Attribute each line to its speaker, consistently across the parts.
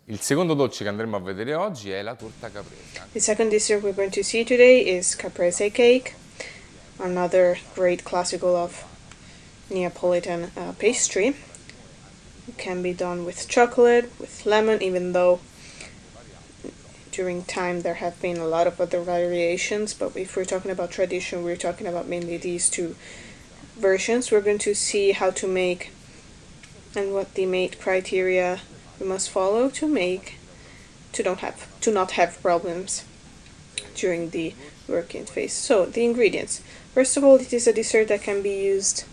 Speaker 1: Il secondo dolce che andremo a vedere oggi è la torta caprese.
Speaker 2: The second dessert we're going to see today is Caprese Cake, another great classical of Neapolitan pastry. It can be done with chocolate, with lemon, even though during time there have been a lot of other variations, but if we're talking about tradition, we're talking about mainly these two versions. We're going to see how to make and what the mate criteria we must follow to make to not have problems during the working phase. So the ingredients. First of all, it is a dessert that can be used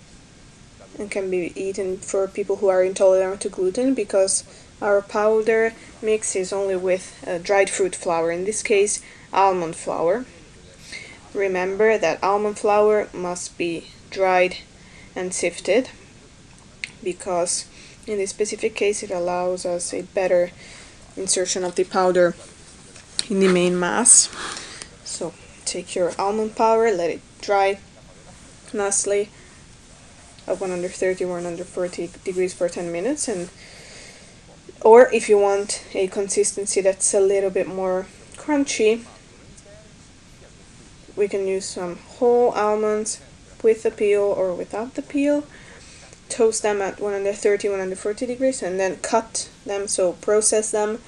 Speaker 2: and can be eaten for people who are intolerant to gluten because our powder mix is only with dried fruit flour, in this case almond flour. Remember that almond flour must be dried and sifted because in this specific case it allows us a better insertion of the powder in the main mass. So take your almond powder, let it dry nicely at 130 or 140 degrees for 10 minutes, and or if you want a consistency that's a little bit more crunchy, we can use some whole almonds with the peel or without the peel. Toast them at 130 140 degrees and then cut them, so process them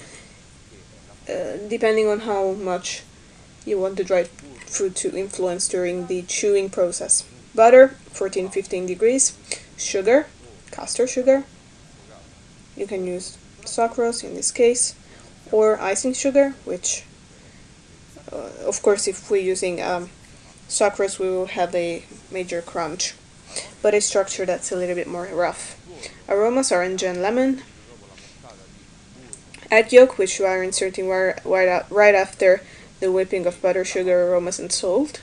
Speaker 2: depending on how much you want the dried fruit to influence during the chewing process. Butter 14-15 degrees, sugar, castor sugar, you can use sucrose in this case, or icing sugar, which of course if we're using sucrose we will have a major crunch, but a structure that's a little bit more rough. Aromas, orange and lemon. Egg yolk, which we are inserting right after the whipping of butter, sugar, aromas and salt.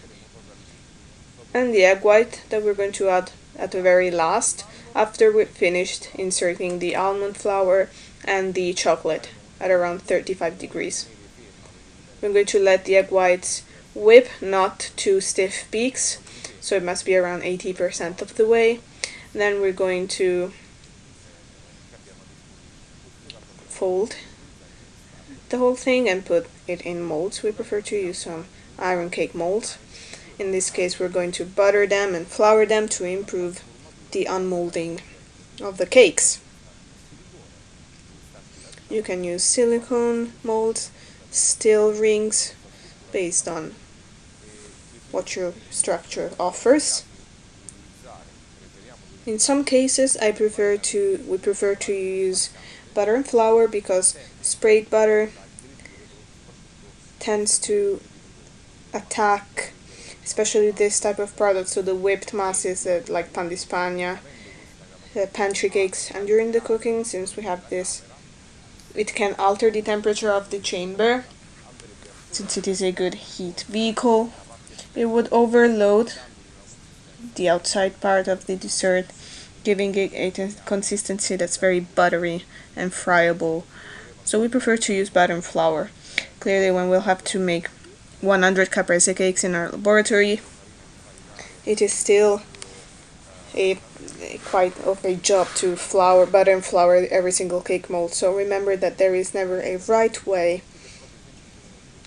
Speaker 2: And the egg white that we're going to add at the very last after we've finished inserting the almond flour and the chocolate at around 35 degrees. We're going to let the egg whites whip, not too stiff peaks, so it must be around 80% of the way. Then we're going to fold the whole thing and put it in molds. We prefer to use some iron cake molds. In this case we're going to butter them and flour them to improve the unmolding of the cakes. You can use silicone molds, steel rings, based on what your structure offers. In some cases we prefer to use butter and flour because sprayed butter tends to attack especially this type of product, so the whipped masses like pan di spagna, pastry cakes, and during the cooking, since we have this, it can alter the temperature of the chamber. Since it is a good heat vehicle, it would overload the outside part of the dessert, giving it a consistency that's very buttery and friable. So we prefer to use butter and flour. Clearly, when we'll have to make 100 caprese cakes in our laboratory, it is still a quite of a job to butter and flour every single cake mold. So remember that there is never a right way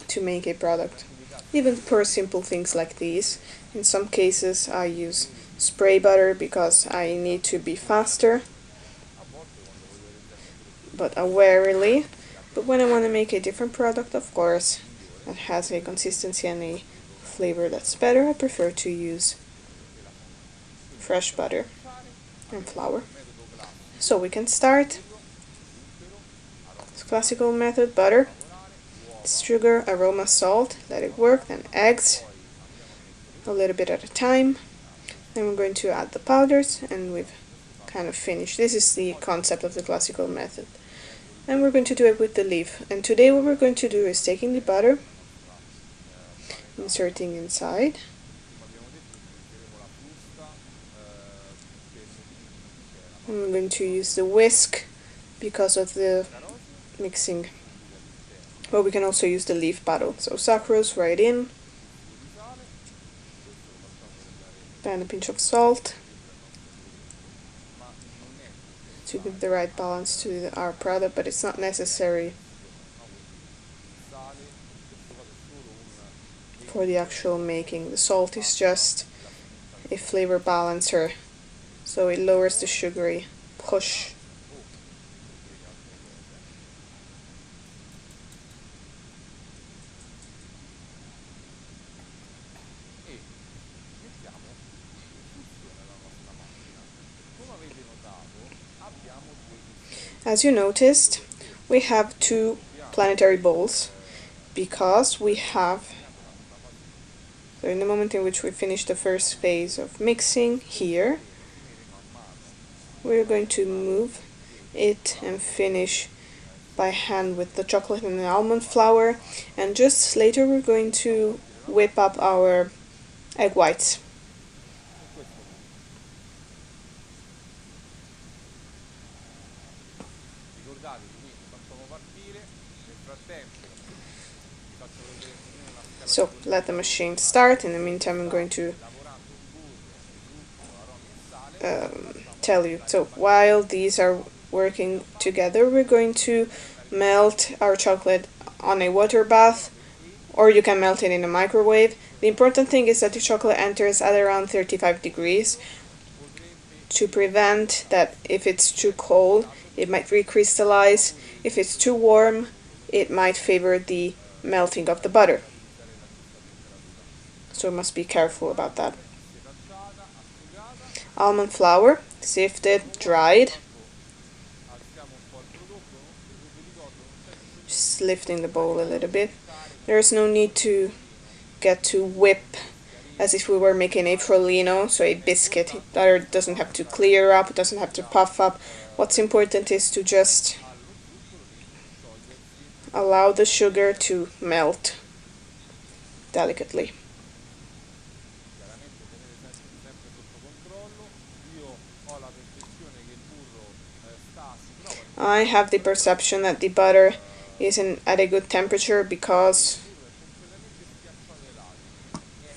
Speaker 2: to make a product. Even for simple things like these, in some cases I use spray butter because I need to be faster, but warily. But when I want to make a different product, of course, that has a consistency and a flavor that's better, I prefer to use fresh butter and flour. So we can start. It's classical method: butter, sugar, aroma, salt, let it work, then eggs, a little bit at a time. Then we're going to add the powders, and we've kind of finished. This is the concept of the classical method. And we're going to do it with the leaf. And today what we're going to do is taking the butter, inserting inside, and we're going to use the whisk because of the mixing. But we can also use the leaf bottle. So sucrose right in, then a pinch of salt to give the right balance to our product, but it's not necessary for the actual making. The salt is just a flavor balancer, so it lowers the sugary push. As you noticed, we have two planetary bowls because we have, so in the moment in which we finish the first phase of mixing here, we're going to move it and finish by hand with the chocolate and the almond flour, and just later we're going to whip up our egg whites. So let the machine start. In the meantime, I'm going to tell you. So while these are working together, we're going to melt our chocolate on a water bath, or you can melt it in a microwave. The important thing is that the chocolate enters at around 35 degrees to prevent that if it's too cold, it might recrystallize. If it's too warm, it might favor the melting of the butter. So we must be careful about that. Almond flour, sifted, dried. Just lifting the bowl a little bit. There's no need to get to whip as if we were making a prolino, so a biscuit. Butter doesn't have to clear up, it doesn't have to puff up. What's important is to just allow the sugar to melt delicately. I have the perception that the butter isn't at a good temperature because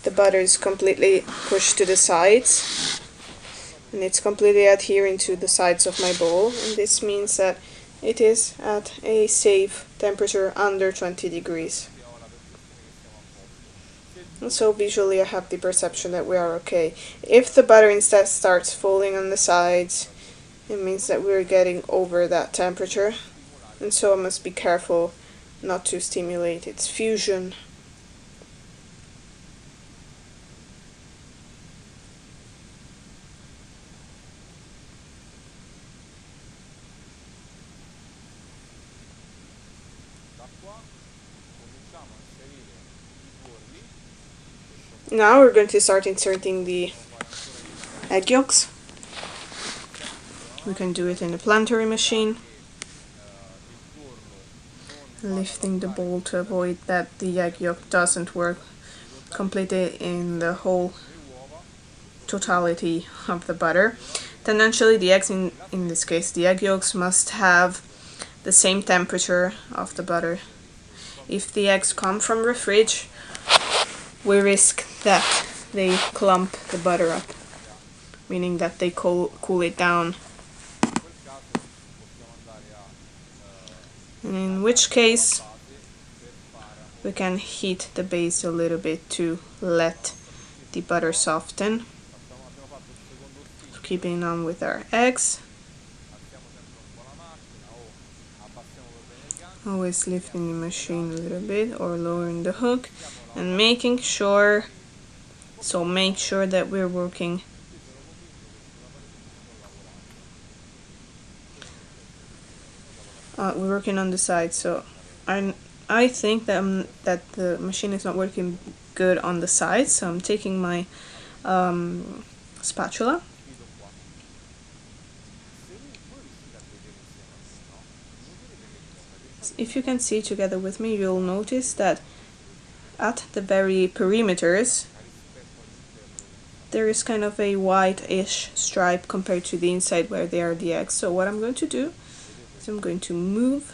Speaker 2: the butter is completely pushed to the sides and it's completely adhering to the sides of my bowl, and this means that it is at a safe temperature under 20 degrees. And so visually I have the perception that we are okay. If the butter instead starts falling on the sides, it means that we're getting over that temperature, and so I must be careful not to stimulate its fusion. Now we're going to start inserting the egg yolks. We can do it in the planetary machine, lifting the bowl to avoid that the egg yolk doesn't work completely in the whole totality of the butter. Tendentially, the eggs, in this case the egg yolks, must have the same temperature of the butter. If the eggs come from the fridge, we risk that they clump the butter up, meaning that they cool it down. In which case we can heat the base a little bit to let the butter soften. So keeping on with our eggs, always lifting the machine a little bit or lowering the hook and making sure, make sure that we're working on the side. So I think that that the machine is not working good on the sides, so I'm taking my spatula. If you can see together with me, you'll notice that at the very perimeters there is kind of a white-ish stripe compared to the inside where they are the eggs. So what I'm going to do is I'm going to move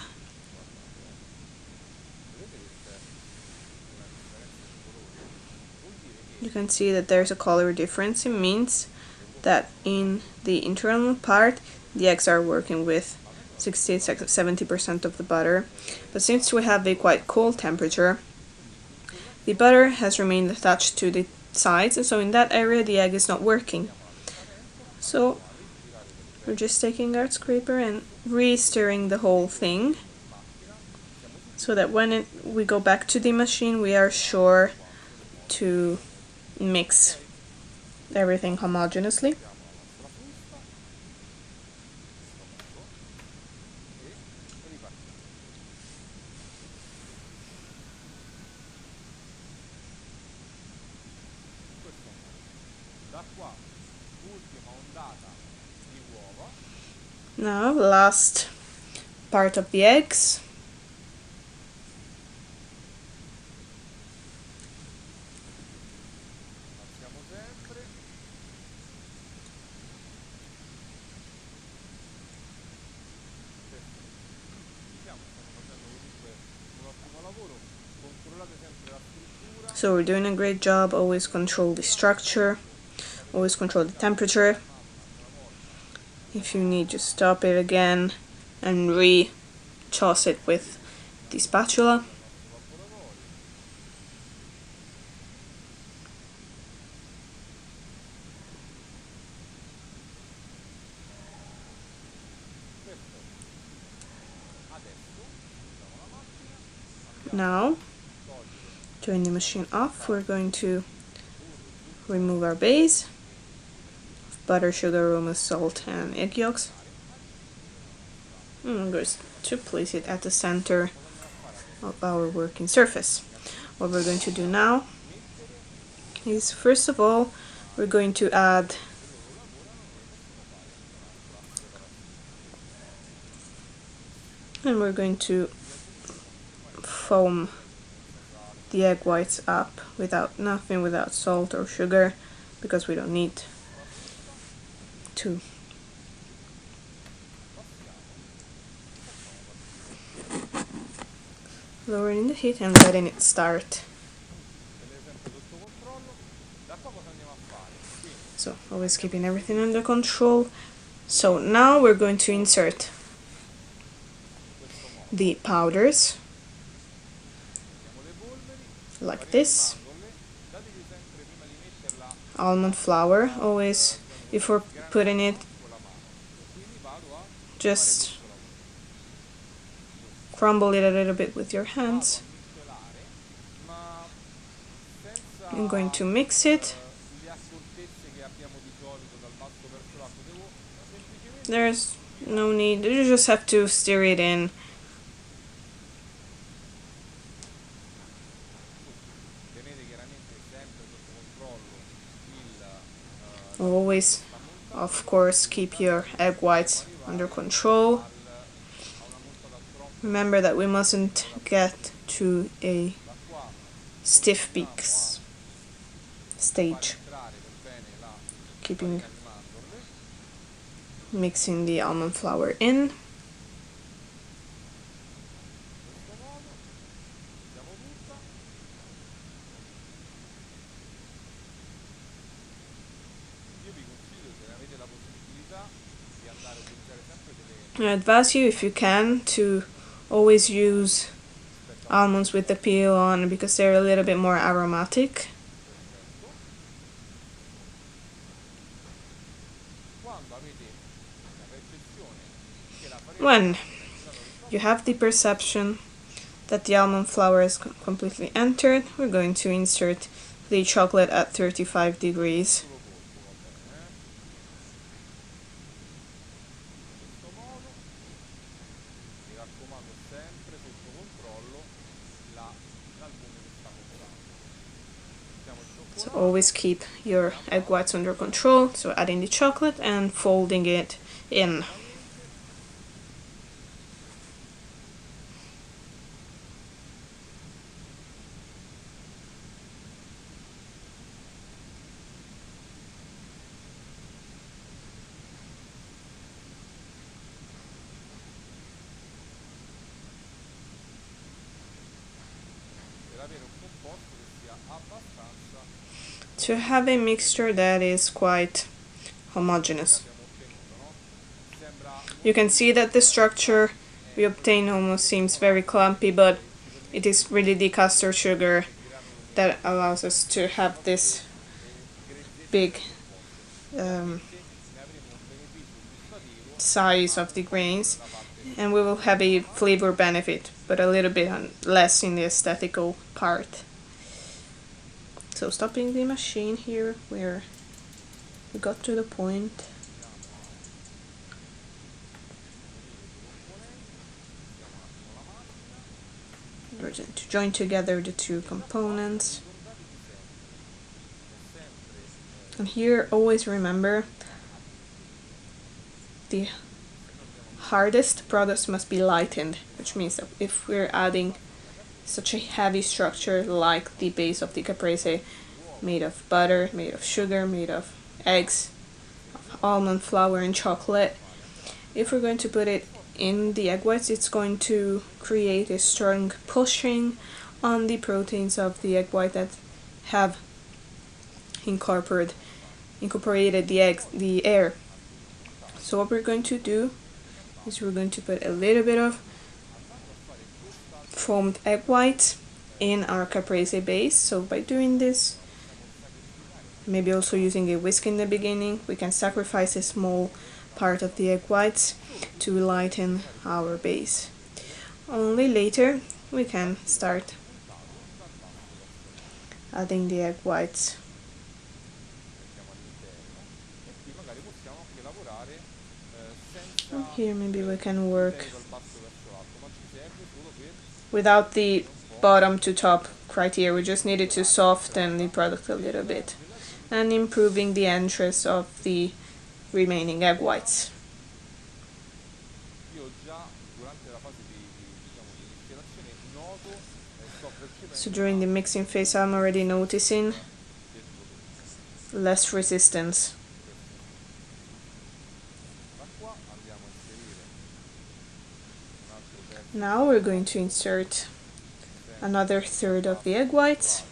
Speaker 2: you can see that there's a color difference. It means that in the internal part the eggs are working with 60-70% of the butter, but since we have a quite cold temperature, the butter has remained attached to the sides, and so in that area the egg is not working. So we're just taking our scraper and re-stirring the whole thing, so that when we go back to the machine we are sure to mix everything homogeneously. Now, last part of the eggs. So we're doing a great job. Always control the structure, always control the temperature. If you need, just stop it again and re-toss it with the spatula. Now, turn the machine off, we're going to remove our base, butter, sugar, aroma, salt, and egg yolks. And I'm going to place it at the center of our working surface. What we're going to do now is, first of all, we're going to add and we're going to foam the egg whites up without salt or sugar, because we don't need to. Lowering the heat and letting it start. So always keeping everything under control. So now we're going to insert the powders like this. Almond flour, always before putting it, just crumble it a little bit with your hands. I'm going to mix it. There's no need, you just have to stir it in. Always, of course, keep your egg whites under control. Remember that we mustn't get to a stiff peaks stage. Keeping mixing the almond flour in. I advise you, if you can, to always use almonds with the peel on, because they're a little bit more aromatic. When you have the perception that the almond flour is completely entered, we're going to insert the chocolate at 35 degrees. So always keep your egg whites under control, so adding the chocolate and folding it in. To have a mixture that is quite homogeneous. You can see that the structure we obtain almost seems very clumpy, but it is really the castor sugar that allows us to have this big size of the grains, and we will have a flavor benefit, but a little bit less in the aesthetical part. So stopping the machine here where we got to the point. We're going to join together the two components. And here always remember the hardest products must be lightened, which means that if we're adding such a heavy structure like the base of the caprese, made of butter, made of sugar, made of eggs, of almond flour and chocolate, if we're going to put it in the egg whites, it's going to create a strong pushing on the proteins of the egg white that have incorporated the air. So what we're going to do is we're going to put a little bit of foamed egg whites in our caprese base. So by doing this, maybe also using a whisk in the beginning, we can sacrifice a small part of the egg whites to lighten our base. Only later we can start adding the egg whites. And here maybe we can work without the bottom to top criteria. We just needed to soften the product a little bit and improving the entrance of the remaining egg whites. So during the mixing phase, I'm already noticing less resistance. Now we're going to insert another third of the egg whites,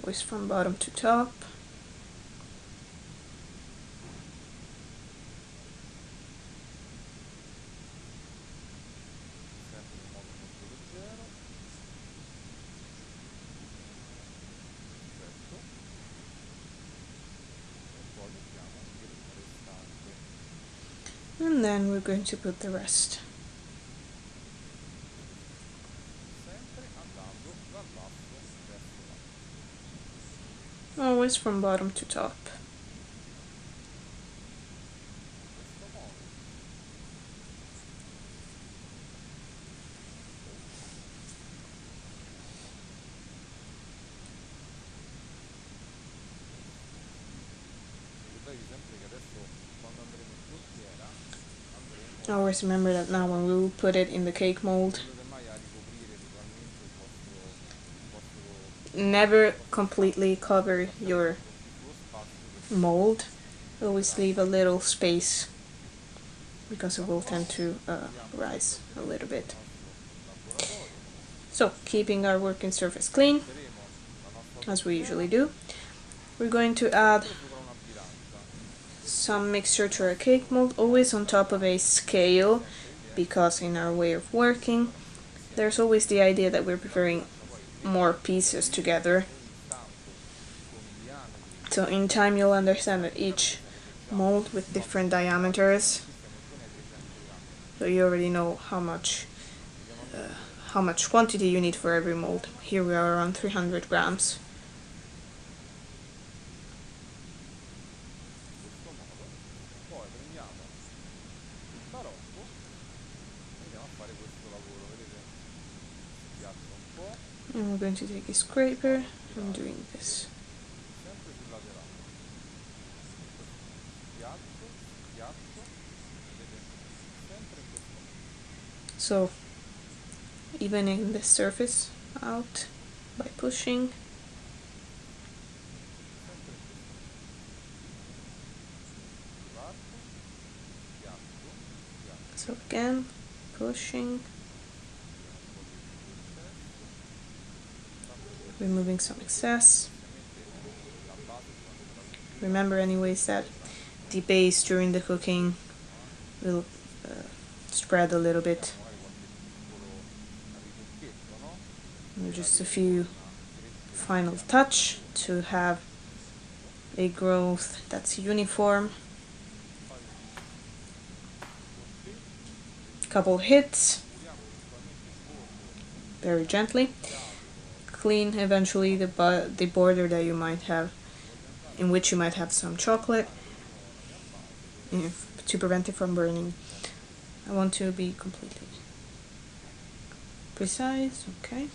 Speaker 2: always from bottom to top. And then we're going to put the rest. Always from bottom to top. Always remember that now when we will put it in the cake mold, never completely cover your mold. Always leave a little space because it will tend to rise a little bit. So, keeping our working surface clean, as we usually do, we're going to add some mixture to our cake mold, always on top of a scale, because in our way of working, there's always the idea that we're preparing more pieces together. So in time you'll understand that each mold with different diameters, so you already know how much quantity you need for every mold. Here we are around 300 grams. And we're going to take a scraper and doing this. So, evening the surface out by pushing. So again, pushing. Removing some excess. Remember anyways that the base during the cooking will spread a little bit. And just a few final touch to have a growth that's uniform. Couple hits, very gently. Clean eventually the border that you might have, in which you might have some chocolate, to prevent it from burning. I want to be completely precise, okay.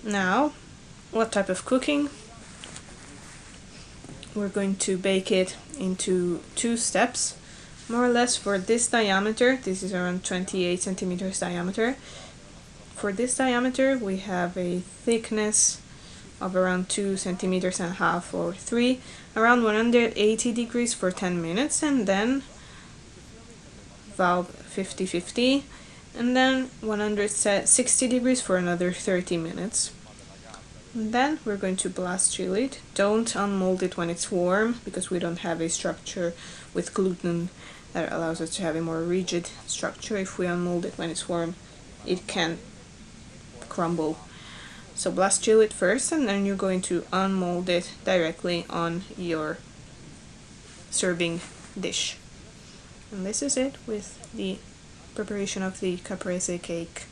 Speaker 2: Now, what type of cooking? We're going to bake it into 2 steps, more or less. For this diameter, this is around 28 centimeters diameter. For this diameter, we have a thickness of around 2 centimeters and a half or 3, around 180 degrees for 10 minutes, and then valve 50-50, and then 160 degrees for another 30 minutes. And then we're going to blast chill it. Don't unmold it when it's warm, because we don't have a structure with gluten that allows us to have a more rigid structure. If we unmold it when it's warm, it can crumble. So blast chill it first, and then you're going to unmold it directly on your serving dish. And this is it with the preparation of the caprese cake.